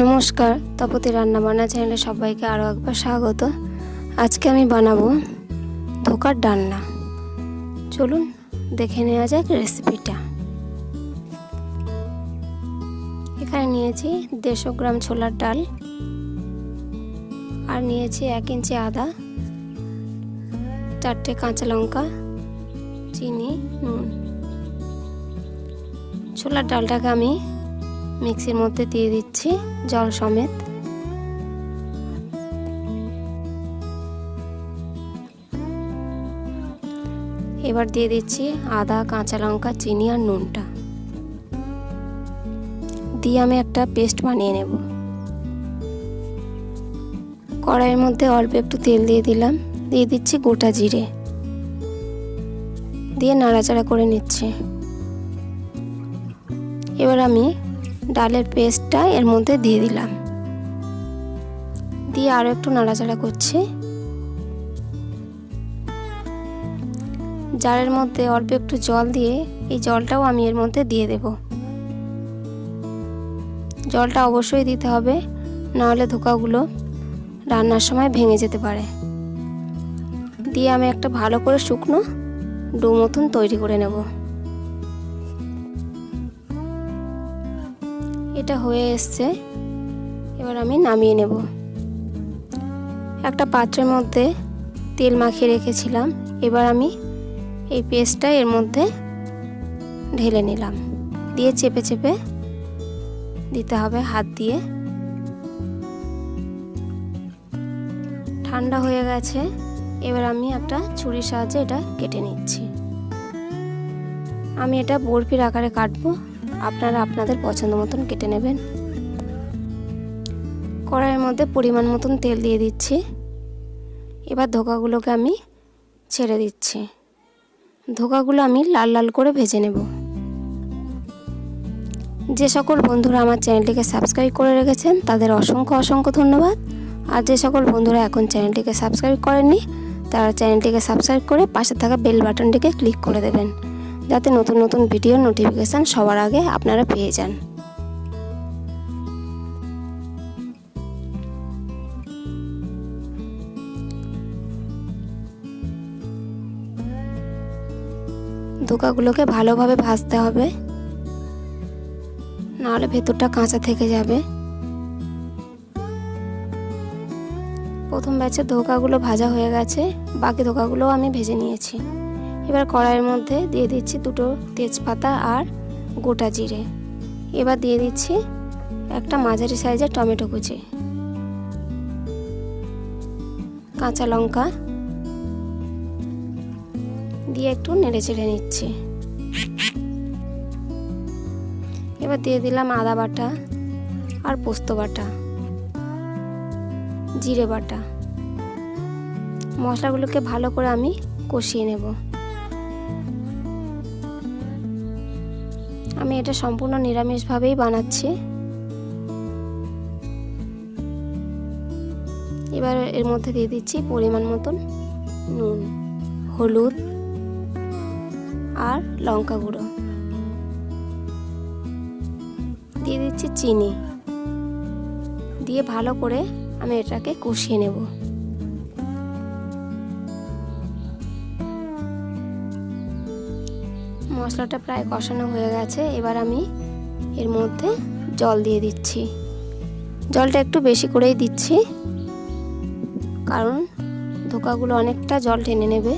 নমস্কার, তাপতির রান্না বান্না চ্যানেলে সবাইকে আরও একবার স্বাগত। আজকে আমি বানাবো ধোকার ডালনা। চলুন দেখে নেওয়া যাক রেসিপিটা। এখানে নিয়েছি 150 গ্রাম ছোলার ডাল, আর নিয়েছি 1 ইঞ্চি আদা, 4টে কাঁচা লঙ্কা, চিনি, নুন। ছোলার ডালটাকে আমি মিক্সির মধ্যে দিয়ে দিচ্ছি জল সমেত। এবার দিয়ে দিচ্ছি আদা, কাঁচা লঙ্কা, চিনি আর নুনটা দিয়ে আমি একটা পেস্ট বানিয়ে নেব। কড়াইয়ের মধ্যে অল্প একটু তেল দিয়ে দিলাম, দিয়ে দিচ্ছি গোটা জিরে, দিয়ে নাড়াচাড়া করে নিচ্ছি। এবার আমি ডালের পেস্টটা এর মধ্যে দিয়ে দিলাম, দিয়ে আরও একটু নাড়াচাড়া করছি। জারের মধ্যে অল্প একটু জল দিয়ে এই জলটাও আমি এর মধ্যে দিয়ে দেব। জলটা অবশ্যই দিতে হবে, নাহলে ধোকাগুলো রান্নার সময় ভেঙে যেতে পারে। দিয়ে আমি একটা ভালো করে শুকনো ডো মতন তৈরি করে নেব। এটা হয়ে এসছে, এবার আমি নামিয়ে নেব। একটা পাত্রের মধ্যে তেল মাখিয়ে রেখেছিলাম, এবার আমি এই পেস্টটা এর মধ্যে ঢেলে নিলাম, দিয়ে চেপে চেপে দিতে হবে হাত দিয়ে। ঠান্ডা হয়ে গেছে, এবার আমি একটা ছুরির সাহায্যে এটা কেটে নিচ্ছি। আমি এটা বরফির আকারে কাটবো, আপনারা আপনাদের পছন্দ মতন কেটে নেবেন। কড়াইয়ের মধ্যে পরিমাণ মতন তেল দিয়ে দিচ্ছি। এবার ধোকাগুলোকে আমি ছেড়ে দিচ্ছি। ধোকাগুলো আমি লাল লাল করে ভেজে নেব। যে সকল বন্ধুরা আমার চ্যানেলটিকে সাবস্ক্রাইব করে রেখেছেন তাদের অসংখ্য অসংখ্য ধন্যবাদ। আর যে সকল বন্ধুরা এখন চ্যানেলটিকে সাবস্ক্রাইব করেননি তারা চ্যানেলটিকে সাবস্ক্রাইব করে পাশে থাকা বেল বাটনটিকে ক্লিক করে দেবেন, যাতে নতুন নতুন ভিডিওর নোটিফিকেশান সবার আগে আপনারা পেয়ে যান। ধোকাগুলোকে ভালোভাবে ভাজতে হবে, নাহলে ভেতরটা কাঁচা থেকে যাবে। প্রথম ব্যাচের ধোকাগুলো ভাজা হয়ে গেছে, বাকি ধোকাগুলোও আমি ভেজে নিয়েছি। এবার কড়াইয়ের মধ্যে দিয়ে দিচ্ছি 2টো তেজপাতা আর গোটা জিরে। এবার দিয়ে দিচ্ছি একটা মাঝারি সাইজের টমেটো কুচি, কাঁচা লঙ্কা দিয়ে একটু নেড়ে চেড়ে নিচ্ছি। এবার দিয়ে দিলাম আদা বাটা আর পোস্ত বাটা, জিরে বাটা। মশলাগুলোকে ভালো করে আমি কষিয়ে নেব। আমি এটা সম্পূর্ণ নিরামিষভাবেই বানাচ্ছি। এবার এর মধ্যে দিয়ে দিচ্ছি পরিমাণ মতন নুন, হলুদ আর লঙ্কা গুঁড়ো, দিয়ে দিচ্ছি চিনি, দিয়ে ভালো করে আমি এটাকে কষিয়ে নেব। মশলাটা প্রায় কষানো হয়ে গেছে, এবার আমি এর মধ্যে জল দিয়ে দিচ্ছি। জলটা একটু বেশি করেই দিচ্ছি, কারণ ধোকাগুলো অনেকটা জল টেনে নেবে।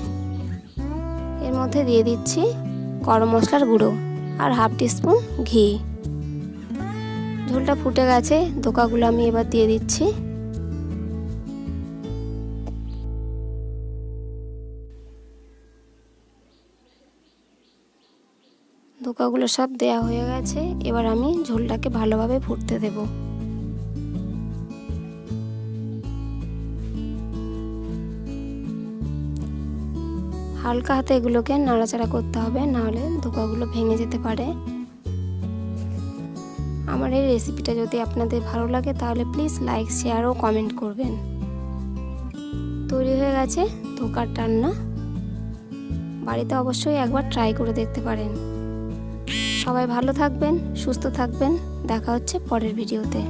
এর মধ্যে দিয়ে দিচ্ছি গরম মশলার গুঁড়ো আর হাফ টিস্পুন ঘি। ঝোলটা ফুটে গেছে, ধোকাগুলো আমি এবার দিয়ে দিচ্ছি। ধোকাগুলো সব দেয়া হয়ে গেছে, এবার আমি ঝোলটাকে ভালোভাবে ফুটতে দেব। হালকা হাতে এগুলোকে নাড়াচাড়া করতে হবে, নাহলে ধোকাগুলো ভেঙে যেতে পারে। আমার এই রেসিপিটা যদি আপনাদের ভালো লাগে তাহলে প্লিজ লাইক, শেয়ার ও কমেন্ট করবেন। তৈরি হয়ে গেছে ধোকার ডালনা। বাড়িতে অবশ্যই একবার ট্রাই করে দেখতে পারেন। সবাই ভালো থাকবেন, সুস্থ থাকবেন। দেখা হচ্ছে পরের ভিডিওতে।